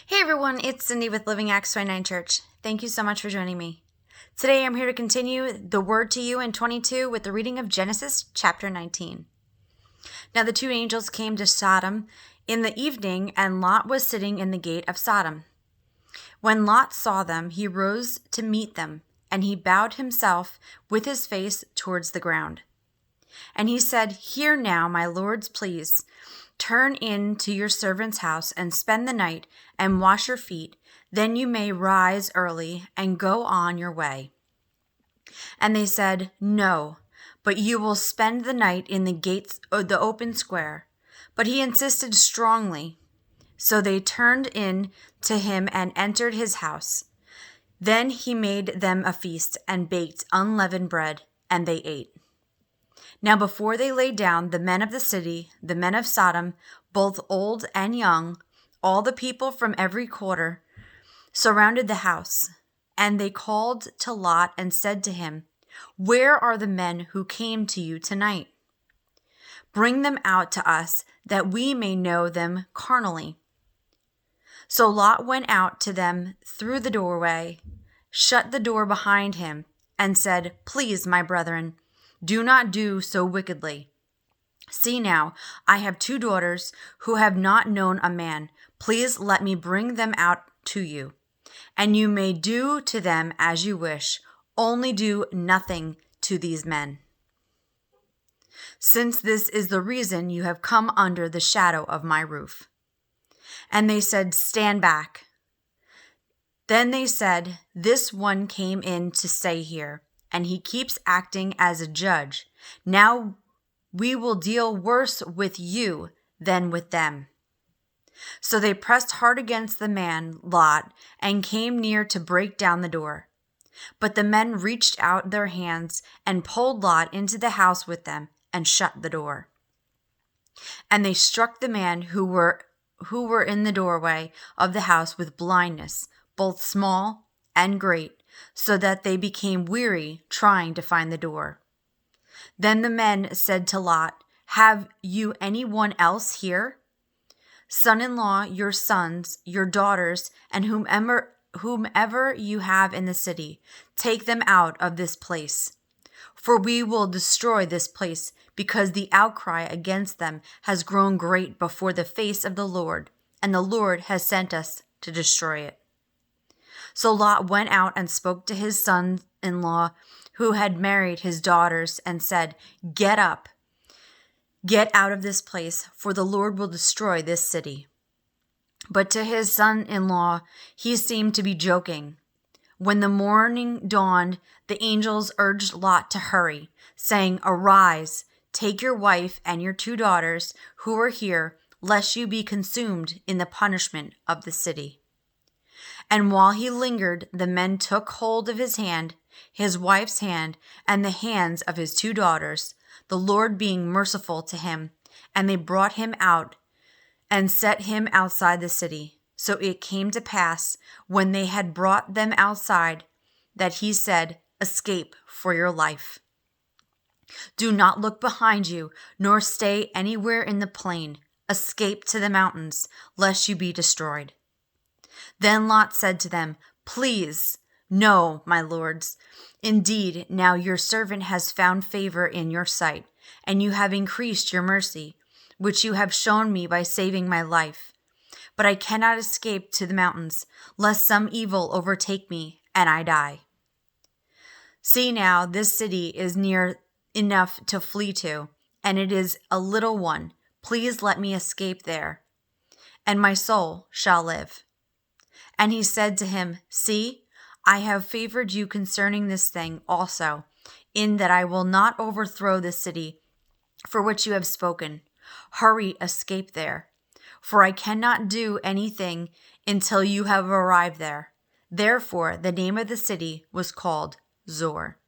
Hey everyone, it's Cindy with Living Acts 29 Church. Thank you so much for joining me. Today I'm here to continue the Word to You in 22 with the reading of Genesis chapter 19. Now the two angels came to Sodom in the evening, and Lot was sitting in the gate of Sodom. When Lot saw them, he rose to meet them, and he bowed himself with his face towards the ground. And he said, "Hear now, my lords, please. Turn in to your servant's house and spend the night and wash your feet. Then you may rise early and go on your way." And they said, "No, but you will spend the night in the gates of the open square." But he insisted strongly. So they turned in to him and entered his house. Then he made them a feast and baked unleavened bread, and they ate. Now before they lay down, the men of the city, the men of Sodom, both old and young, all the people from every quarter, surrounded the house. And they called to Lot and said to him, "Where are the men who came to you tonight? Bring them out to us, that we may know them carnally." So Lot went out to them through the doorway, shut the door behind him, and said, "Please, my brethren, do not do so wickedly. See now, I have two daughters who have not known a man. Please let me bring them out to you, and you may do to them as you wish. Only do nothing to these men, since this is the reason you have come under the shadow of my roof." And they said, "Stand back." Then they said, "This one came in to stay here, and he keeps acting as a judge. Now we will deal worse with you than with them." So they pressed hard against the man, Lot, and came near to break down the door. But the men reached out their hands and pulled Lot into the house with them and shut the door. And they struck the men who were in the doorway of the house with blindness, both small and great, so that they became weary trying to find the door. Then the men said to Lot, "Have you anyone else here? Son-in-law, your sons, your daughters, and whomever you have in the city, take them out of this place. For we will destroy this place, because the outcry against them has grown great before the face of the Lord, and the Lord has sent us to destroy it." So Lot went out and spoke to his son-in-law who had married his daughters and said, "Get up, get out of this place, for the Lord will destroy this city." But to his son-in-law he seemed to be joking. When the morning dawned, the angels urged Lot to hurry, saying, "Arise, take your wife and your two daughters who are here, lest you be consumed in the punishment of the city." And while he lingered, the men took hold of his hand, his wife's hand, and the hands of his two daughters, the Lord being merciful to him, and they brought him out and set him outside the city. So it came to pass, when they had brought them outside, that he said, "Escape for your life. Do not look behind you, nor stay anywhere in the plain. Escape to the mountains, lest you be destroyed." Then Lot said to them, "Please, no, my lords. Indeed, now your servant has found favor in your sight, and you have increased your mercy, which you have shown me by saving my life. But I cannot escape to the mountains, lest some evil overtake me and I die. See now, this city is near enough to flee to, and it is a little one. Please let me escape there, and my soul shall live." And he said to him, "See, I have favored you concerning this thing also, in that I will not overthrow the city for which you have spoken. Hurry, escape there, for I cannot do anything until you have arrived there." Therefore the name of the city was called Zor.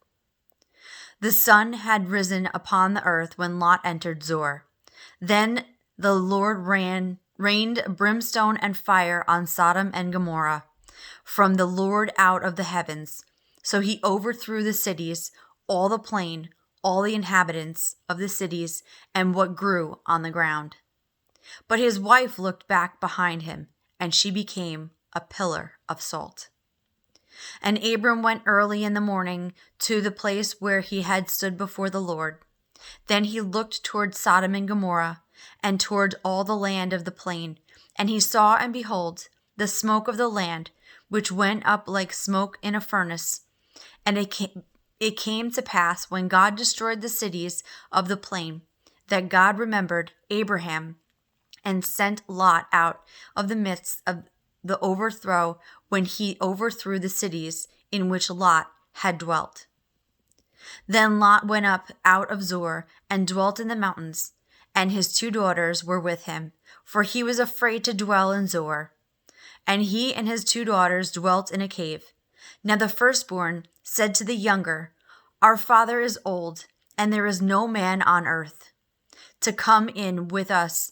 The sun had risen upon the earth when Lot entered Zor. Then the Lord rained brimstone and fire on Sodom and Gomorrah from the Lord out of the heavens. So he overthrew the cities, all the plain, all the inhabitants of the cities, and what grew on the ground. But his wife looked back behind him, and she became a pillar of salt. And Abram went early in the morning to the place where he had stood before the Lord. Then he looked toward Sodom and Gomorrah, and toward all the land of the plain, and he saw, and behold, the smoke of the land, which went up like smoke in a furnace. And it came to pass, when God destroyed the cities of the plain, that God remembered Abraham, and sent Lot out of the midst of the overthrow, when he overthrew the cities in which Lot had dwelt. Then Lot went up out of Zoar, and dwelt in the mountains, and his 2 daughters were with him, for he was afraid to dwell in Zoar. And he and his 2 daughters dwelt in a cave. Now the firstborn said to the younger, Our father is old, and there is no man on earth. To come in with us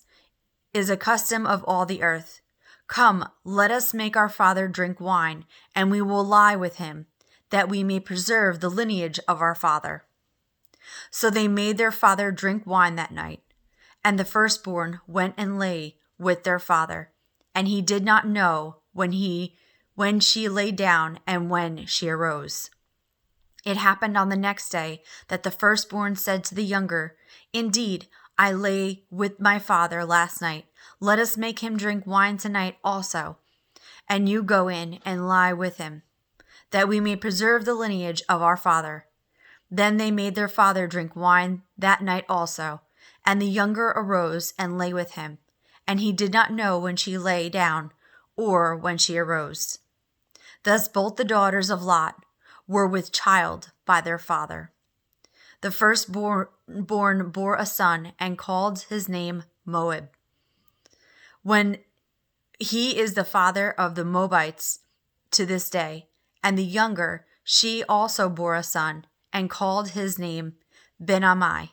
is a custom of all the earth. Come, let us make our father drink wine, and we will lie with him, that we may preserve the lineage of our father. So they made their father drink wine that night. And the firstborn went and lay with their father, and he did not know when she lay down and when she arose. It happened on the next day that the firstborn said to the younger, Indeed, I lay with my father last night. Let us make him drink wine tonight also, and you go in and lie with him, that we may preserve the lineage of our father. Then they made their father drink wine that night also, and the younger arose and lay with him, and he did not know when she lay down or when she arose. Thus both the daughters of Lot were with child by their father. The firstborn bore a son, and called his name Moab, when he is the father of the Moabites to this day. And the younger, she also bore a son, and called his name Ben-Ammi.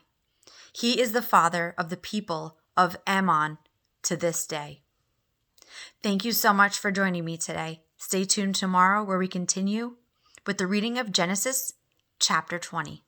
He is the father of the people of Ammon to this day. Thank you so much for joining me today. Stay tuned tomorrow, where we continue with the reading of Genesis chapter 20.